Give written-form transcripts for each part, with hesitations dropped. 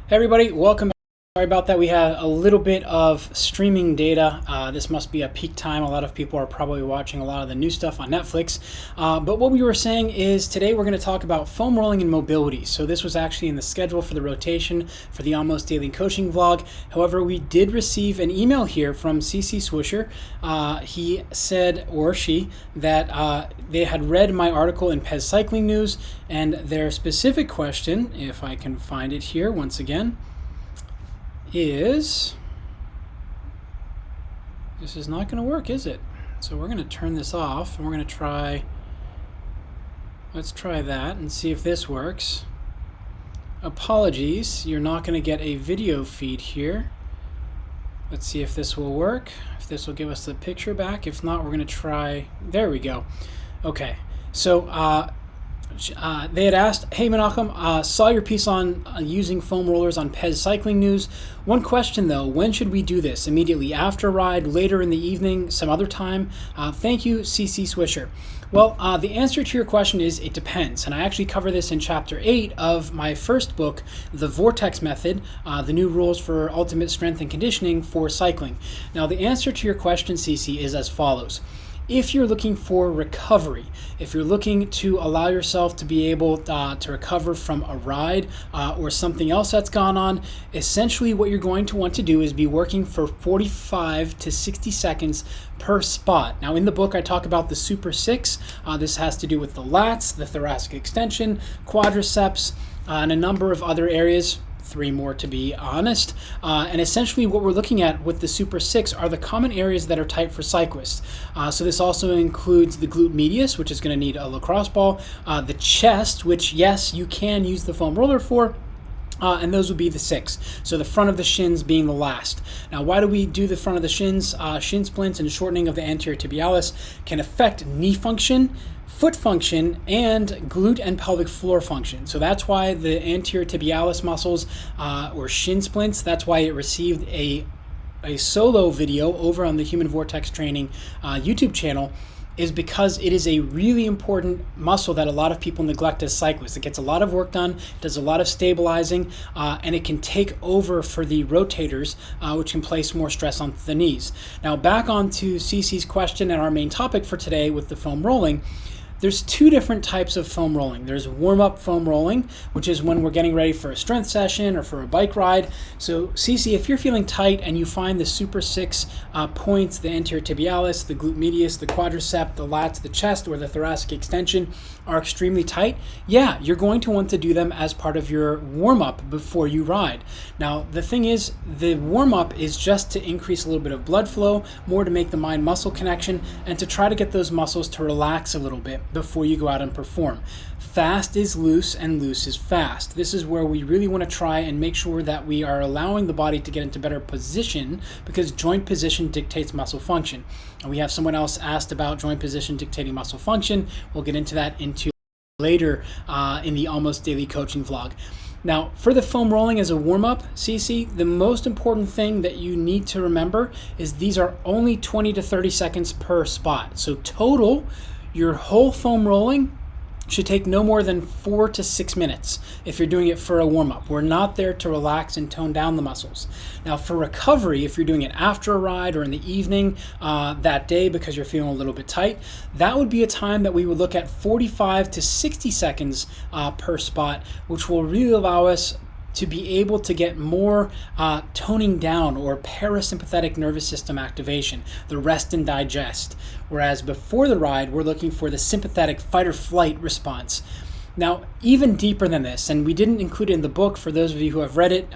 Hey everybody, welcome back. Sorry about that. We had a little bit of streaming data. This must be a peak time. A lot of people are probably watching a lot of the new stuff on Netflix. But what we were saying is today we're going to talk about foam rolling and mobility. So this was actually in the schedule for the rotation for the Almost Daily Coaching vlog. However, we did receive an email here from CC Swisher. He said, or she, that they had read my article in Pez Cycling News, and their specific question, if I can find it here once again, is this is not going to work, is it? So we're going to turn this off and we're going to try, let's try that and see if this works. Apologies, you're not going to get a video feed here. Let's see if this will work, if this will give us the picture back. If not, we're going to try, there we go. Okay, so they had asked, hey Menachem, saw your piece on using foam rollers on Pez Cycling News. One question though, when should we do this? Immediately after a ride, later in the evening, some other time? Thank you, CC Swisher. Well, the answer to your question is it depends. And I actually cover this in chapter 8 of my first book, The Vortex Method, the new rules for ultimate strength and conditioning for cycling. Now, the answer to your question, CC, is as follows. If you're looking for recovery, if you're looking to allow yourself to be able to recover from a ride or something else that's gone on, essentially what you're going to want to do is be working for 45 to 60 seconds per spot. Now in the book I talk about the Super 6. This has to do with the lats, the thoracic extension, quadriceps, and a number of other areas. 3 more to be honest. And essentially what we're looking at with the Super 6 are the common areas that are tight for cyclists. So this also includes the glute medius, which is going to need a lacrosse ball, the chest, which yes, you can use the foam roller for, and those would be the 6. So the front of the shins being the last. Now, why do we do the front of the shins? Shin splints and shortening of the anterior tibialis can affect knee function, foot function, and glute and pelvic floor function. So that's why the anterior tibialis muscles or shin splints, that's why it received a solo video over on the Human Vortex Training YouTube channel, is because it is a really important muscle that a lot of people neglect as cyclists. It gets a lot of work done, does a lot of stabilizing, and it can take over for the rotators, which can place more stress on the knees. Now back on to CC's question and our main topic for today with the foam rolling. There's 2 different types of foam rolling. There's warm-up foam rolling, which is when we're getting ready for a strength session or for a bike ride. So CC, if you're feeling tight and you find the Super 6 points, the anterior tibialis, the glute medius, the quadricep, the lats, the chest, or the thoracic extension are extremely tight, yeah, you're going to want to do them as part of your warm-up before you ride. Now, the thing is, the warm-up is just to increase a little bit of blood flow, more to make the mind-muscle connection, and to try to get those muscles to relax a little bit before you go out and perform. Fast is loose and loose is fast. This is where we really want to try and make sure that we are allowing the body to get into better position, because joint position dictates muscle function. And we have someone else asked about joint position dictating muscle function. We'll get into that later in the Almost Daily Coaching vlog. Now, for the foam rolling as a warm-up, CC, the most important thing that you need to remember is these are only 20 to 30 seconds per spot. So total, your whole foam rolling should take no more than 4 to 6 minutes if you're doing it for a warm-up. We're not there to relax and tone down the muscles. Now for recovery, if you're doing it after a ride or in the evening that day because you're feeling a little bit tight, that would be a time that we would look at 45 to 60 seconds per spot, which will really allow us to be able to get more toning down or parasympathetic nervous system activation, the rest and digest. Whereas before the ride, we're looking for the sympathetic fight or flight response. Now, even deeper than this, and we didn't include it in the book, for those of you who have read it,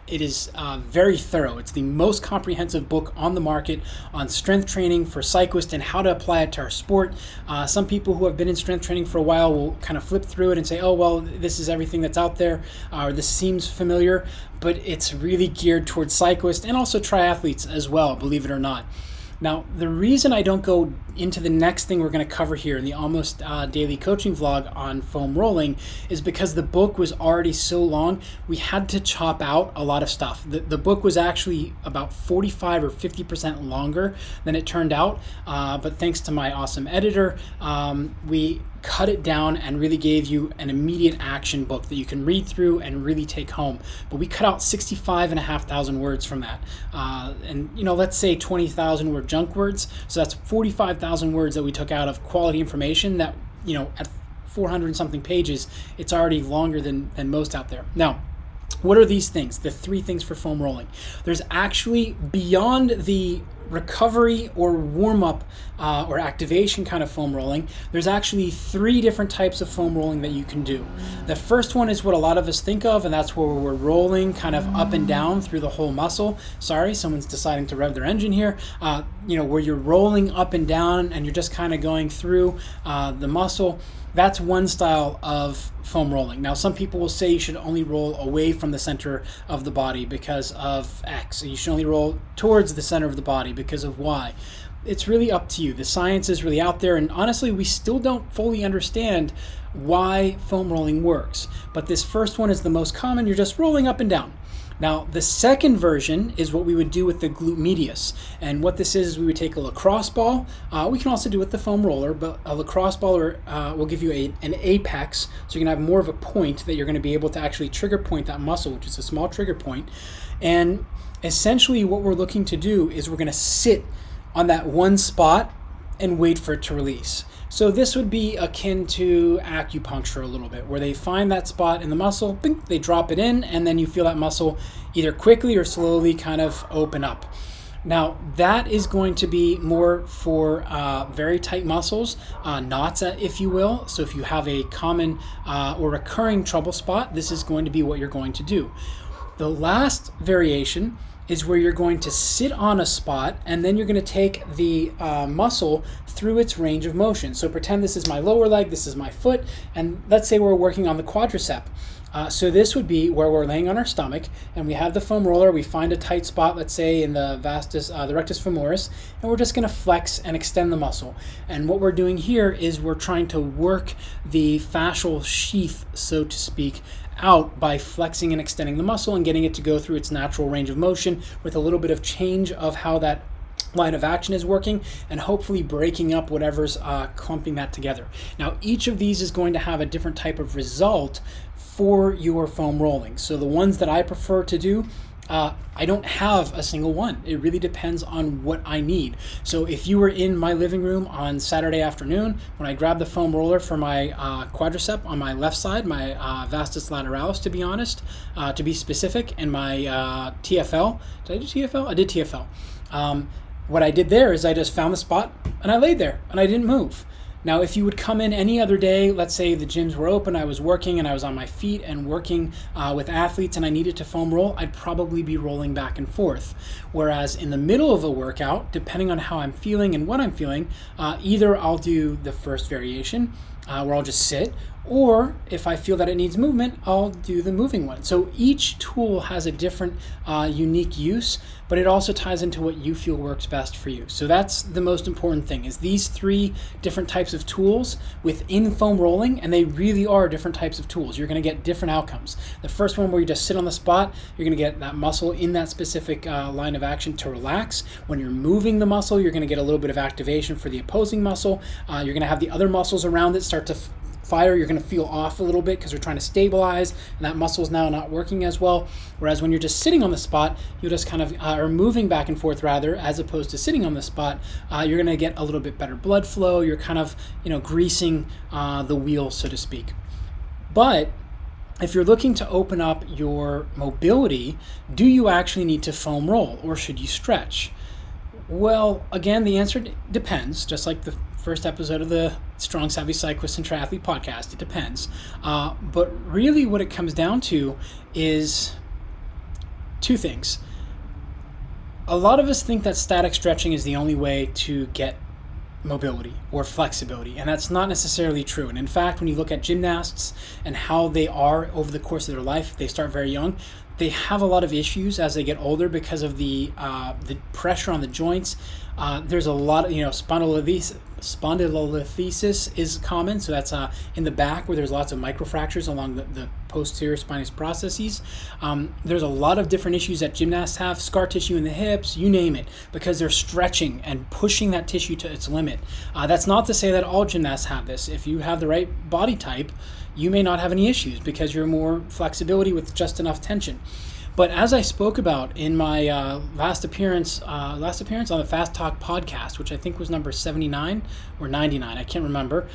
it is very thorough. It's the most comprehensive book on the market on strength training for cyclists and how to apply it to our sport. Some people who have been in strength training for a while will kind of flip through it and say, oh, well, this is everything that's out there, or this seems familiar, but it's really geared towards cyclists and also triathletes as well, believe it or not. Now, the reason I don't go into the next thing we're going to cover here in the Almost Daily Coaching Vlog on foam rolling is because the book was already so long, we had to chop out a lot of stuff. The book was actually about 45 or 50% longer than it turned out, but thanks to my awesome editor, we cut it down and really gave you an immediate action book that you can read through and really take home. But we cut out 65,500 words from that. And let's say 20,000 were junk words. So that's 45,000 words that we took out of quality information that, at 400 and something pages, it's already longer than most out there. Now, what are these things? The 3 things for foam rolling. There's actually, beyond the recovery or warm-up or activation kind of foam rolling, there's actually 3 different types of foam rolling that you can do. The first one is what a lot of us think of, and that's where we're rolling kind of up and down through the whole muscle. Sorry, someone's deciding to rev their engine here. Where you're rolling up and down and you're just kind of going through the muscle. That's one style of foam rolling. Now, some people will say you should only roll away from the center of the body because of X. You should only roll towards the center of the body because of Y. It's really up to you. The science is really out there, and honestly, we still don't fully understand why foam rolling works. But this first one is the most common. You're just rolling up and down. Now, the second version is what we would do with the glute medius. And what this is we would take a lacrosse ball. We can also do it with the foam roller, but a lacrosse ball will give you an apex. So you're going to have more of a point that you're going to be able to actually trigger point that muscle, which is a small trigger point. And essentially what we're looking to do is we're going to sit on that one spot and wait for it to release. So this would be akin to acupuncture a little bit, where they find that spot in the muscle, bing, they drop it in, and then you feel that muscle either quickly or slowly kind of open up. Now, that is going to be more for very tight muscles, knots, if you will. So if you have a common or recurring trouble spot, this is going to be what you're going to do. The last variation is where you're going to sit on a spot and then you're going to take the muscle through its range of motion. So pretend this is my lower leg, this is my foot, and let's say we're working on the quadricep. So this would be where we're laying on our stomach and we have the foam roller, we find a tight spot, let's say in the the rectus femoris, and we're just going to flex and extend the muscle. And what we're doing here is we're trying to work the fascial sheath, so to speak, out by flexing and extending the muscle and getting it to go through its natural range of motion with a little bit of change of how that line of action is working, and hopefully breaking up whatever's clumping that together. Now, each of these is going to have a different type of result for your foam rolling. So the ones that I prefer to do, I don't have a single one. It really depends on what I need. So if you were in my living room on Saturday afternoon, when I grabbed the foam roller for my quadricep on my left side, my vastus lateralis, to be honest, to be specific, and my TFL. Did I do TFL? I did TFL. What I did there is I just found the spot and I laid there and I didn't move. Now, if you would come in any other day, let's say the gyms were open, I was working and I was on my feet and working with athletes and I needed to foam roll, I'd probably be rolling back and forth. Whereas in the middle of a workout, depending on how I'm feeling and what I'm feeling, either I'll do the first variation where I'll just sit, or if I feel that it needs movement, I'll do the moving one. So each tool has a different unique use, but it also ties into what you feel works best for you. So that's the most important thing, is these 3 different types of tools within foam rolling, and they really are different types of tools. You're going to get different outcomes. The first one, where you just sit on the spot, you're going to get that muscle in that specific line of action to relax. When you're moving the muscle, you're going to get a little bit of activation for the opposing muscle. You're going to have the other muscles around it start to fire. You're going to feel off a little bit because you're trying to stabilize, and that muscle is now not working as well. Whereas when you're just sitting on the spot, you just kind of are moving back and forth rather, as opposed to sitting on the spot. You're going to get a little bit better blood flow. You're kind of greasing the wheel, so to speak. But if you're looking to open up your mobility, do you actually need to foam roll, or should you stretch? Well, again, the answer depends, just like the first episode of the Strong Savvy Cyclist and Triathlete podcast. It depends. But really what it comes down to is 2 things. A lot of us think that static stretching is the only way to get mobility or flexibility, and that's not necessarily true. And in fact, when you look at gymnasts and how they are over the course of their life, if they start very young, they have a lot of issues as they get older because of the pressure on the joints. There's a lot of, spondylolisthesis is common, so that's in the back where there's lots of microfractures along the posterior spinous processes. There's a lot of different issues that gymnasts have, scar tissue in the hips, you name it, because they're stretching and pushing that tissue to its limit. That's not to say that all gymnasts have this. If you have the right body type, you may not have any issues because you're more flexibility with just enough tension. But as I spoke about in my last appearance on the Fast Talk podcast, which I think was number 79 or 99, I can't remember,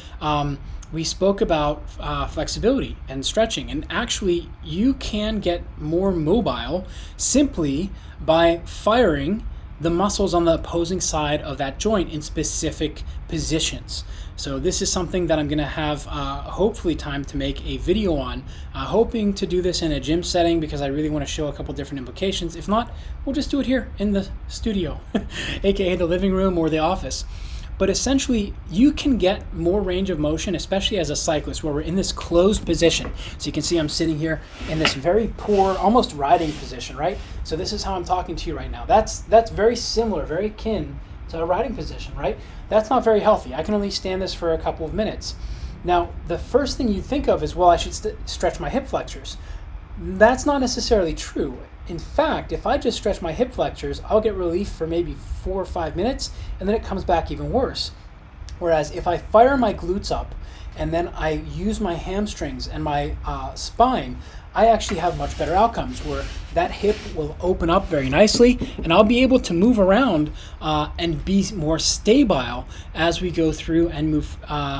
we spoke about flexibility and stretching. And actually, you can get more mobile simply by firing the muscles on the opposing side of that joint in specific positions. So this is something that I'm going to have hopefully time to make a video on, hoping to do this in a gym setting because I really want to show a couple different implications. If not, we'll just do it here in the studio, aka the living room or the office. But essentially, you can get more range of motion, especially as a cyclist, where we're in this closed position. So you can see I'm sitting here in this very poor, almost riding position, right? So this is how I'm talking to you right now. That's very similar, very akin to a riding position, right? That's not very healthy. I can only stand this for a couple of minutes. Now, the first thing you think of is, well, I should stretch my hip flexors. That's not necessarily true. In fact, if I just stretch my hip flexors, I'll get relief for maybe 4 or 5 minutes, and then it comes back even worse. Whereas if I fire my glutes up and then I use my hamstrings and my spine, I actually have much better outcomes where that hip will open up very nicely and I'll be able to move around and be more stable as we go through and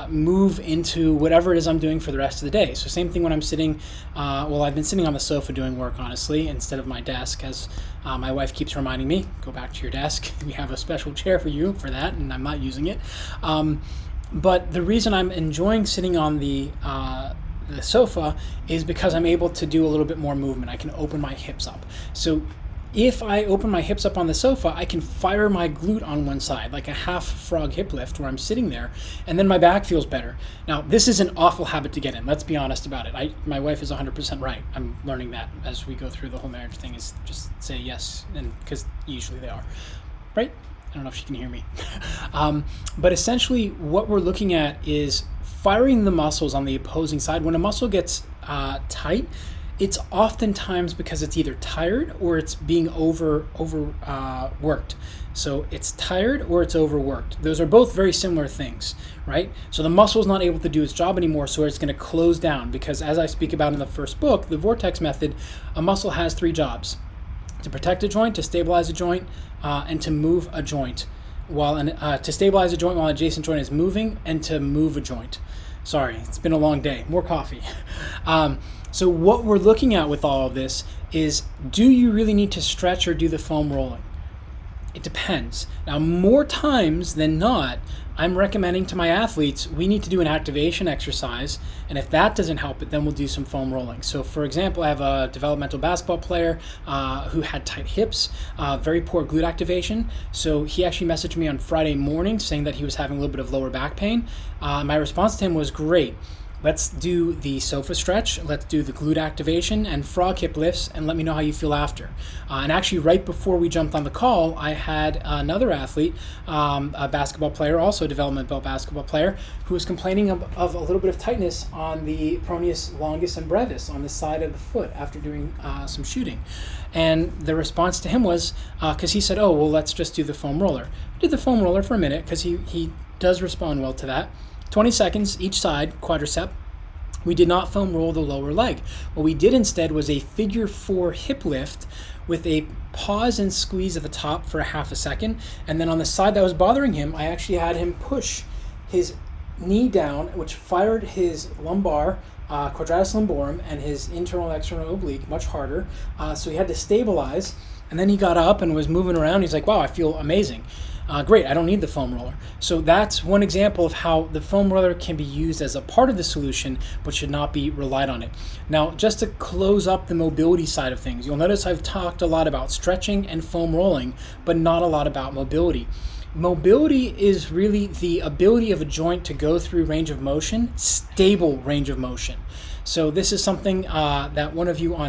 move into whatever it is I'm doing for the rest of the day. So same thing when I'm sitting, I've been sitting on the sofa doing work, honestly, instead of my desk, as my wife keeps reminding me, go back to your desk. We have a special chair for you for that, and I'm not using it. But the reason I'm enjoying sitting on the sofa is because I'm able to do a little bit more movement. I can open my hips up. So if I open my hips up on the sofa, I can fire my glute on one side, like a half frog hip lift where I'm sitting there, and then my back feels better. Now, this is an awful habit to get in. Let's be honest about it. My wife is 100% right. I'm learning that as we go through the whole marriage thing, is just say yes, and because usually they are, right? I don't know if she can hear me. But essentially what we're looking at is firing the muscles on the opposing side. When a muscle gets tight, it's oftentimes because it's either tired or it's being overworked. So it's tired or it's overworked. Those are both very similar things, right? So the muscle is not able to do its job anymore, so it's going to close down, because as I speak about in the first book, the Vortex Method, a muscle has 3 jobs: to protect a joint, to stabilize a joint, and to move a joint, to stabilize a joint while an adjacent joint is moving, and to move a joint. Sorry, it's been a long day. More coffee. So what we're looking at with all of this is, do you really need to stretch or do the foam rolling? It depends. Now, more times than not, I'm recommending to my athletes, we need to do an activation exercise, and if that doesn't help it, then we'll do some foam rolling. So for example, I have a developmental basketball player who had tight hips, very poor glute activation. So he actually messaged me on Friday morning saying that he was having a little bit of lower back pain. My response to him was, great. Let's do the sofa stretch, let's do the glute activation and frog hip lifts, and let me know how you feel after. And actually, right before we jumped on the call, I had another athlete, a basketball player, also a developmental basketball player, who was complaining of a little bit of tightness on the peroneus longus and brevis on the side of the foot after doing some shooting. And the response to him was, because he said, oh, well, let's just do the foam roller. We did the foam roller for a minute, because he does respond well to that. 20 seconds each side, quadricep. We did not foam roll the lower leg. What we did instead was a figure 4 hip lift with a pause and squeeze at the top for a half a second. And then on the side that was bothering him, I actually had him push his knee down, which fired his lumbar, quadratus lumborum, and his internal and external oblique much harder. So he had to stabilize. And then he got up and was moving around. He's like, wow, I feel amazing. Great, I don't need the foam roller. So that's one example of how the foam roller can be used as a part of the solution, but should not be relied on it. Now, just to close up the mobility side of things, you'll notice I've talked a lot about stretching and foam rolling, but not a lot about mobility. Mobility is really the ability of a joint to go through range of motion, stable range of motion. So this is something that one of you on